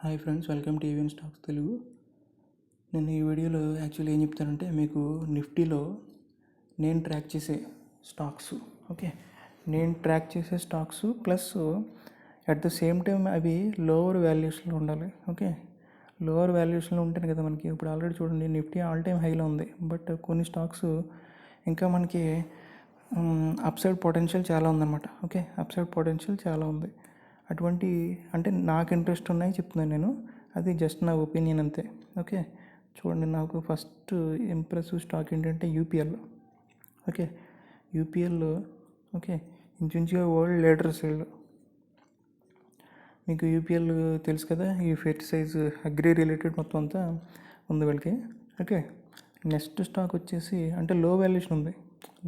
Hi friends, welcome to even stocks Telugu. నేను ఈ వీడియోలో యాక్చువల్లీ ఏం చెప్తానంటే మీకు నిఫ్టీలో నేను ట్రాక్ చేసే స్టాక్స్, ఓకే, నేను ట్రాక్ చేసే stocks plus at the same time అవి లోవర్ వాల్యూస్లో ఉండాలి. ఓకే, లోవర్ వాల్యూస్లో ఉంటుంది కదా మనకి. ఇప్పుడు ఆల్రెడీ చూడండి నిఫ్టీ ఆల్ టైమ్ హైలో ఉంది, బట్ కొన్ని స్టాక్స్ ఇంకా మనకి అప్సైడ్ పొటెన్షియల్ చాలా ఉందన్నమాట. ఓకే, అప్సైడ్ పొటెన్షియల్ చాలా ఉంది. అటువంటి అంటే నాకు ఇంట్రెస్ట్ ఉన్నాయి చెప్తున్నాను నేను, అది జస్ట్ నా ఒపీనియన్ అంతే. ఓకే, చూడండి, నాకు ఫస్ట్ ఇంప్రెసివ్ స్టాక్ ఏంటంటే యూపీఎల్. ఓకే, యూపీఎల్ ఓకే ఇంచుమించుగా వరల్డ్ లీడర్ సేల్. మీకు యూపీఎల్ తెలుసు కదా, ఈ ఫెర్టిసైజ్ అగ్రి రిలేటెడ్ మొత్తం అంతా ఉంది వీళ్ళకి. ఓకే, నెక్స్ట్ స్టాక్ వచ్చేసి అంటే లో వాల్యుయేషన్ ఉంది.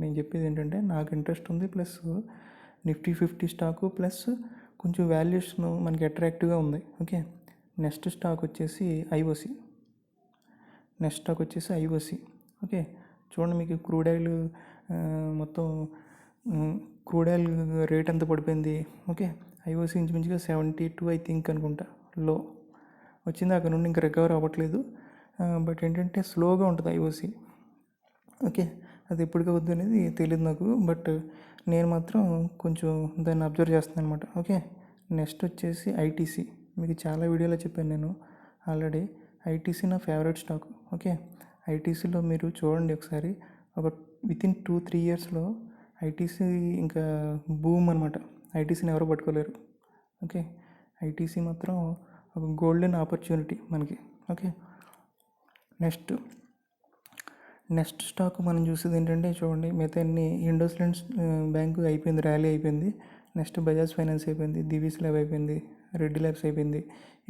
నేను చెప్పేది ఏంటంటే నాకు ఇంట్రెస్ట్ ఉంది, ప్లస్ నిఫ్టీ 50 స్టాకు ప్లస్ కొంచెం వాల్యుయేషన్ మనకి అట్రాక్టివ్గా ఉంది. ఓకే, నెక్స్ట్ స్టాక్ వచ్చేసి ఐఓసి. ఓకే, చూడండి, మీకు క్రూడ్ ఆయిల్ మొత్తం క్రూడ్ ఆయిల్ రేట్ ఎంత పడిపోయింది. ఓకే, ఐఓసి ఇంచుమించుగా 72 ఐ థింక్ అనుకుంటా లో వచ్చింది. అక్కడ నుండి ఇంకా రికవర్ అవ్వట్లేదు, బట్ ఏంటంటే స్లోగా ఉంటుంది ఐఓసి. ఓకే, అది ఎప్పటికి అవుద్ది అనేది తెలియదు నాకు, బట్ నేను మాత్రం కొంచెం దాన్ని అబ్జర్వ్ చేస్తున్నాను అనమాట. ఓకే, నెక్స్ట్ వచ్చేసి ఐటీసీ. మీకు చాలా వీడియోలో చెప్పాను నేను ఆల్రెడీ. ఐటీసీ నా ఫేవరెట్ స్టాక్. ఓకే, ఐటీసీలో మీరు చూడండి ఒకసారి, ఒక వితిన్ 2-3 ఇయర్స్లో ఐటీసీ ఇంకా బూమ్ అనమాట. ఐటీసీని ఎవరు పట్టుకోలేరు. ఓకే, ఐటీసీ మాత్రం ఒక గోల్డెన్ ఆపర్చునిటీ మనకి. ఓకే, నెక్స్ట్ స్టాక్ మనం చూసేది ఏంటంటే చూడండి, మిగతా అన్ని ఇండస్ఇండ్ బ్యాంకు అయిపోయింది, ర్యాలీ అయిపోయింది. నెక్స్ట్ బజాజ్ ఫైనాన్స్ అయిపోయింది, దివీస్ ల్యాబ్ అయిపోయింది, రెడ్డి ల్యాబ్స్ అయిపోయింది.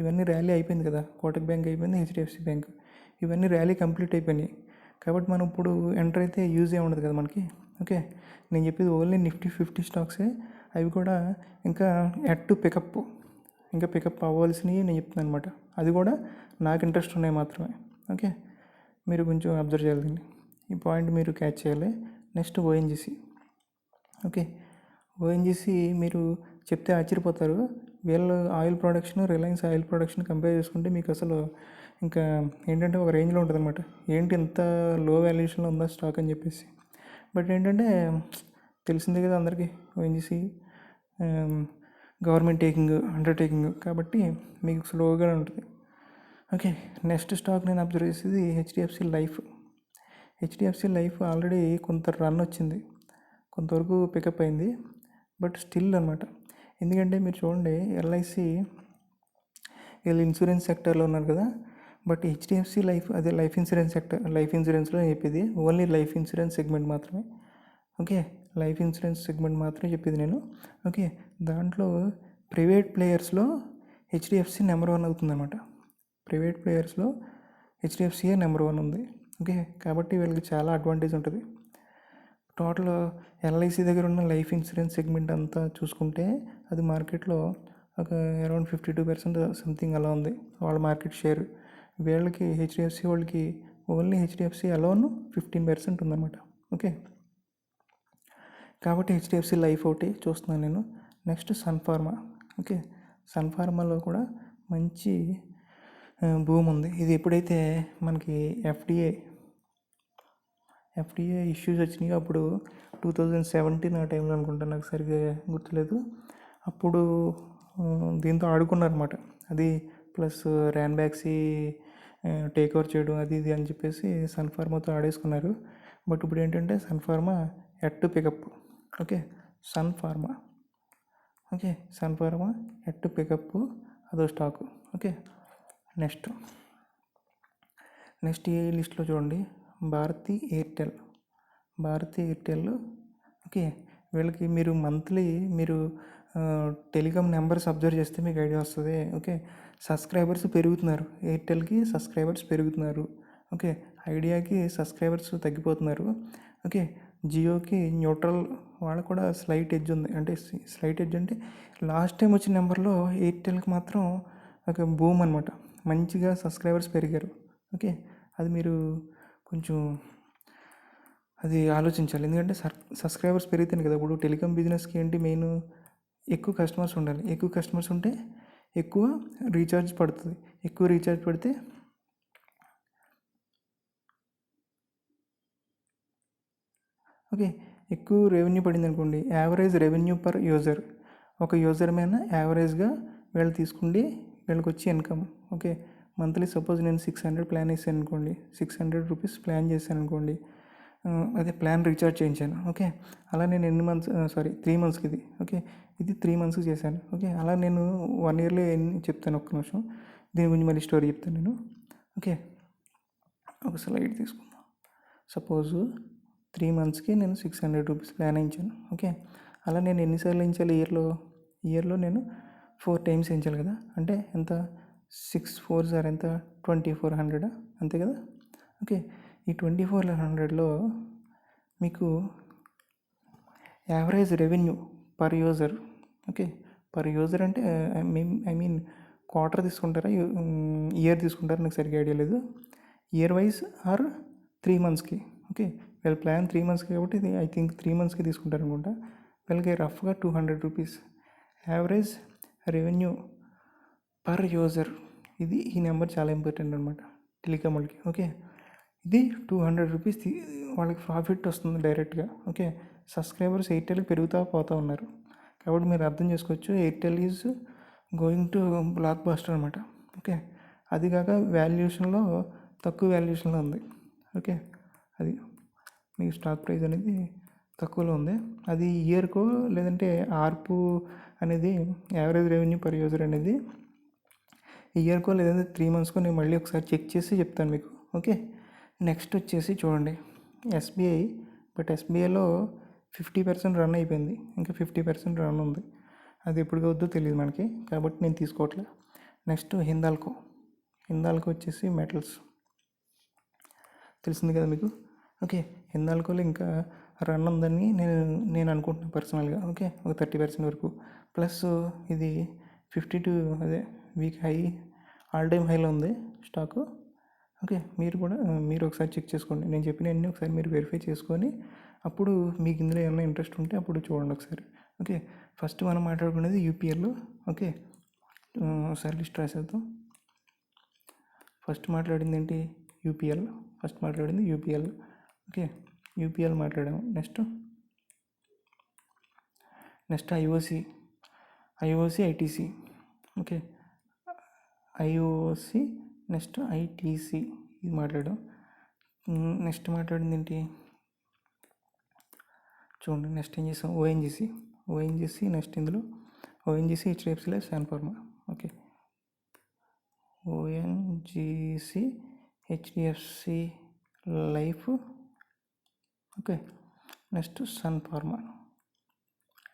ఇవన్నీ ర్యాలీ అయిపోయింది కదా. కోటక్ బ్యాంక్ అయిపోయింది, హెచ్డిఎఫ్సి బ్యాంక్, ఇవన్నీ ర్యాలీ కంప్లీట్ అయిపోయినాయి. కాబట్టి మనం ఇప్పుడు ఎంటర్ అయితే యూజ్ ఏ ఉండదు కదా మనకి. ఓకే, నేను చెప్పేది ఓన్లీ నిఫ్టీ 50 స్టాక్సే. అవి కూడా ఇంకా ఎట్ టు పికప్, ఇంకా పికప్ అవ్వాల్సినవి నేను చెప్తున్నాను అనమాట. అది కూడా నాకు ఇంట్రెస్ట్ ఉన్నాయి మాత్రమే. ఓకే, మీరు కొంచెం అబ్జర్వ్ చేయాలి దీన్ని, ఈ పాయింట్ మీరు క్యాచ్ చేయాలి. Next ONGC. ఓకే, ఓఎన్జీసీ మీరు చెప్తే ఆశ్చర్యపోతారు. వీళ్ళ oil production, Reliance oil production compare చేసుకుంటే మీకు అసలు ఇంకా ఏంటంటే ఒక రేంజ్లో ఉంటుంది అనమాట. ఏంటి ఇంత లో వాల్యుయేషన్లో ఉందా స్టాక్ అని చెప్పేసి. బట్ ఏంటంటే తెలిసిందే కదా అందరికీ, ఓఎన్జీసీ గవర్నమెంట్ అండర్టేకింగ్ కాబట్టి మీకు స్లోగా ఉంటుంది. ఓకే, నెక్స్ట్ స్టాక్ నేను అబ్జర్వ్ చేసేది హెచ్డిఎఫ్సి లైఫ్ ఆల్రెడీ కొంత రన్ వచ్చింది, కొంతవరకు పికప్ అయింది, బట్ స్టిల్ అనమాట. ఎందుకంటే మీరు చూడండి, ఎల్ఐసి వీళ్ళు ఇన్సూరెన్స్ సెక్టర్లో ఉన్నారు కదా, బట్ హెచ్డిఎఫ్సి లైఫ్ అదే లైఫ్ ఇన్సూరెన్స్లో చెప్పేది ఓన్లీ లైఫ్ ఇన్సూరెన్స్ సెగ్మెంట్ మాత్రమే. ఓకే, లైఫ్ ఇన్సూరెన్స్ సెగ్మెంట్ మాత్రమే చెప్పేది నేను. ఓకే, దాంట్లో ప్రైవేట్ ప్లేయర్స్లో హెచ్డిఎఫ్సి నెంబర్ 1 అవుతుందన్నమాట. ప్రైవేట్ ప్లేయర్స్లో హెచ్డిఎఫ్సియే నెంబర్ 1 ఉంది. ఓకే, కాబట్టి వీళ్ళకి చాలా అడ్వాంటేజ్ ఉంటుంది. టోటల్ ఎల్ఐసి దగ్గర ఉన్న లైఫ్ ఇన్సూరెన్స్ సెగ్మెంట్ అంతా చూసుకుంటే అది మార్కెట్లో ఒక అరౌండ్ 52% సంథింగ్ అలా ఉంది వాళ్ళ మార్కెట్ షేర్. వీళ్ళకి హెచ్డిఎఫ్సి వాళ్ళకి ఓన్లీ హెచ్డిఎఫ్సి అలోన్ 15% ఉందన్నమాట. ఓకే, కాబట్టి హెచ్డిఎఫ్సి లైఫ్ ఒకటి చూస్తున్నాను నేను. నెక్స్ట్ సన్ఫార్మా. ఓకే, సన్ఫార్మాలో కూడా మంచి భూమి ఉంది. ఇది ఎప్పుడైతే మనకి ఎఫ్డిఏ ఇష్యూస్ వచ్చినాయి, అప్పుడు 2017 ఆ టైంలో అనుకుంటా, నాకు సరిగ్గా గుర్తులేదు. అప్పుడు దీంతో ఆడుకున్నారన్నమాట. అది ప్లస్ ర్యాన్బ్యాక్సీ టేక్ ఓవర్ చేయడం అది ఇది అని చెప్పేసి సన్ఫార్మాతో ఆడేసుకున్నారు. బట్ ఇప్పుడు ఏంటంటే Sun Pharma at to pick up. Okay, Sun Pharma at to pick up, అదో స్టాకు. ఓకే, నెక్స్ట్ ఈ లిస్ట్లో చూడండి, భారతీ ఎయిర్టెల్. ఓకే, వీళ్ళకి మీరు మంత్లీ టెలికామ్ నెంబర్స్ అబ్జర్వ్ చేస్తే మీకు ఐడియా వస్తుంది. ఓకే, సబ్స్క్రైబర్స్ పెరుగుతున్నారు, ఎయిర్టెల్కి సబ్స్క్రైబర్స్ పెరుగుతున్నారు. ఓకే, ఐడియాకి సబ్స్క్రైబర్స్ తగ్గిపోతున్నారు. ఓకే, జియోకి న్యూట్రల్, వాళ్ళకు కూడా స్లైట్ ఎడ్జ్ ఉంది. అంటే స్లైట్ ఎడ్జ్ అంటే లాస్ట్ టైం వచ్చిన నెంబర్లో ఎయిర్టెల్కి మాత్రం ఒక బూమ్ అనమాట, మంచిగా సబ్స్క్రైబర్స్ పెరిగారు. ఓకే, అది మీరు కొంచెం అది ఆలోచించాలి. ఎందుకంటే సబ్స్క్రైబర్స్ పెరిగితేనే కదా. ఇప్పుడు టెలికామ్ బిజినెస్కి ఏంటి మెయిన్, ఎక్కువ కస్టమర్స్ ఉండాలి. ఎక్కువ కస్టమర్స్ ఉంటే ఎక్కువ రీఛార్జ్ పడుతుంది. ఎక్కువ రీఛార్జ్ పడితే ఓకే, ఎక్కువ రెవెన్యూ పడింది అనుకోండి, యావరేజ్ రెవెన్యూ పర్ యూజర్, ఒక యూజర్ మీద యావరేజ్గా వీళ్ళు తీసుకుండి వీళ్ళకి వచ్చే ఇన్కమ్. ఓకే, మంత్లీ సపోజ్ నేను 600 ప్లాన్ వేసాను అనుకోండి, 600 రూపీస్ ప్లాన్ చేశాను అనుకోండి, అదే ప్లాన్ రీఛార్జ్ చేయించాను. ఓకే, అలా నేను ఎన్ని మంత్స్ 3 మంత్స్కి ఇది. ఓకే, ఇది 3 మంత్స్కి చేశాను. ఓకే, అలా నేను 1 ఇయర్లో ఎన్ని చెప్తాను, ఒక్క నిమిషం, దీని గురించి మళ్ళీ స్టోరీ చెప్తాను నేను. ఓకే, ఒక స్లైడ్ తీసుకుందాం. సపోజు 3 మంత్స్కి నేను 600 రూపీస్ ప్లాన్ వేయించాను. ఓకే, అలా నేను ఎన్నిసార్లు వేయించాలి ఇయర్లో నేను 4 టైమ్స్ వేయించాలి కదా. అంటే ఎంత, 6 4 సార్ ఎంత, 2400 అంతే కదా. ఓకే, ఈ 2400లో మీకు average revenue per user. Okay, per user అంటే ఐ మీన్ క్వార్టర్ తీసుకుంటారా, ఇయర్ తీసుకుంటారా, నాకు సరిగ్గా ఐడియా లేదు. ఇయర్ వైజ్ ఆర్ 3 మంత్స్కి. ఓకే, వీళ్ళ ప్లాన్ 3 మంత్స్కి కాబట్టి ఇది ఐ థింక్ 3 మంత్స్కి తీసుకుంటారు అనుకుంటా. వీళ్ళకి రఫ్గా 200 rupees average revenue per user. ఇది ఈ నెంబర్ చాలా ఇంపార్టెంట్ అనమాట టెలికామ్ వాళ్ళకి. ఓకే, ఇది 200 రూపీస్ వాళ్ళకి ప్రాఫిట్ వస్తుంది డైరెక్ట్గా. ఓకే, సబ్స్క్రైబర్స్ ఎయిర్టెల్కి పెరుగుతూ పోతూ ఉన్నారు కాబట్టి మీరు అర్థం చేసుకోవచ్చు, Airtel is going to block buster అనమాట. ఓకే, అది కాక వాల్యుయేషన్లో తక్కువ వాల్యుయేషన్లో ఉంది. ఓకే, అది మీకు స్టాక్ ప్రైస్ అనేది తక్కువలో ఉంది. అది ఇయర్కో లేదంటే ఆర్పు అనేది యావరేజ్ రెవెన్యూ పర్ యూజర్ అనేది ఇయర్కో లేదంటే 3 మంత్స్కో నేను మళ్ళీ ఒకసారి చెక్ చేసి చెప్తాను మీకు. ఓకే, నెక్స్ట్ వచ్చేసి చూడండి ఎస్బీఐ. బట్ ఎస్బీఐలో 50% రన్ అయిపోయింది, ఇంకా 50% రన్ ఉంది. అది ఎప్పుడు అవుద్దో తెలియదు మనకి, కాబట్టి నేను తీసుకోవట్లేదు. నెక్స్ట్ హిందాల్కో వచ్చేసి మెటల్స్ తెలిసింది కదా మీకు. ఓకే, హిందాల్కోలో ఇంకా రన్ ఉందని నేను అనుకుంటున్నాను పర్సనల్గా. ఓకే, ఒక 30% వరకు. ప్లస్ ఇది 52 అదే వీక్ హై, ఆల్ టైమ్ హైలో ఉంది స్టాకు. ఓకే, మీరు ఒకసారి చెక్ చేసుకోండి, నేను చెప్పినవన్నీ ఒకసారి మీరు వెరిఫై చేసుకొని అప్పుడు మీకు ఇందులో ఏమైనా ఇంట్రెస్ట్ ఉంటే అప్పుడు చూడండి ఒకసారి. ఓకే, ఫస్ట్ మనం మాట్లాడుకునేది యూపీఎల్. ఓకే, ఒకసారి లిస్ట్ రాసేద్దాం. ఫస్ట్ మాట్లాడింది ఏంటి, యూపీఎల్. ఓకే, యూపీఎల్ మాట్లాడాము. Next IOC ITC. Okay, IOC next ITC ఇది మాట్లాడాం. నెక్స్ట్ మాట్లాడింది ఏంటి చూడండి. నెక్స్ట్ ఏం చేసాం, ఓఎన్జీసీ. నెక్స్ట్ ఇందులో ONGC, HDFC Life, Sun Pharma. Okay, ONGC, HDFC Life. Okay, next Sun Pharma.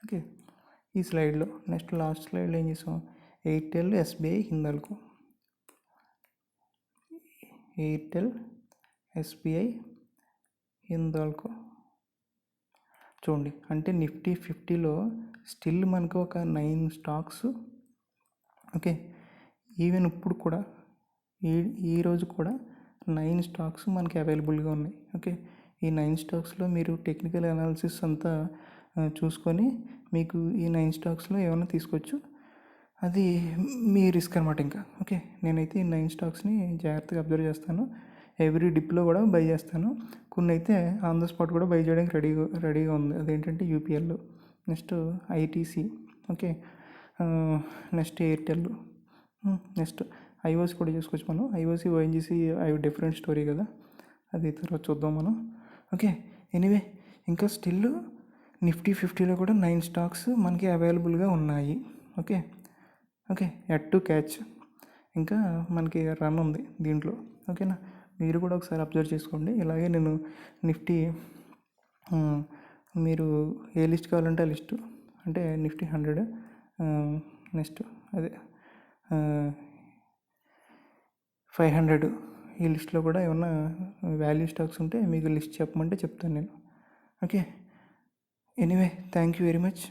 Okay, ఈ స్లైడ్లో నెక్స్ట్ లాస్ట్ స్లైడ్లో ఏం చేసాం, Airtel, SBI, Hindalco. Airtel, SBI, Hindalco చూడండి. అంటే నిఫ్టీ 50లో స్టిల్ మనకు ఒక 9 స్టాక్స్. ఓకే, ఈవెన్ ఇప్పుడు కూడా ఈరోజు కూడా 9 స్టాక్స్ మనకి అవైలబుల్గా ఉన్నాయి. ఓకే, ఈ 9 స్టాక్స్లో మీరు టెక్నికల్ అనాలిసిస్ అంతా చూసుకొని మీకు ఈ 9 స్టాక్స్లో ఏమైనా తీసుకోవచ్చు, అది మీ రిస్క్ అనమాట ఇంకా. ఓకే, నేనైతే ఈ 9 స్టాక్స్ని జాగ్రత్తగా అబ్జర్వ్ చేస్తాను, ఎవ్రీ డిప్లో కూడా బై చేస్తాను. కొన్ని అయితే ఆన్ ద స్పాట్ కూడా బై చేయడానికి రెడీగా ఉంది. అదేంటంటే UPL, next ITC. Okay, next Airtel, next IOC కూడా చూసుకోవచ్చు మనం. ఐఓసి, ఓఎన్జీసీ అవి డిఫరెంట్ స్టోరీ కదా, అది తర్వాత చూద్దాం మనం. ఓకే, ఎనీవే ఇంకా స్టిల్ నిఫ్టీ 50లో కూడా 9 స్టాక్స్ మనకి అవైలబుల్గా ఉన్నాయి. ఓకే, ఎట్ టు క్యాచ్, ఇంకా మనకి రన్ ఉంది దీంట్లో. ఓకేనా, మీరు కూడా ఒకసారి అబ్జర్వ్ చేసుకోండి. ఇలాగే నేను నిఫ్టీ మీరు ఏ లిస్ట్ కావాలంటే ఆ లిస్టు, అంటే నిఫ్టీ 100, నెక్స్ట్ అదే 500, ఈ లిస్ట్లో కూడా ఏమన్నా వాల్యూ స్టాక్స్ ఉంటే మీకు లిస్ట్ చెప్పమంటే చెప్తాను నేను. Okay, anyway thank you very much.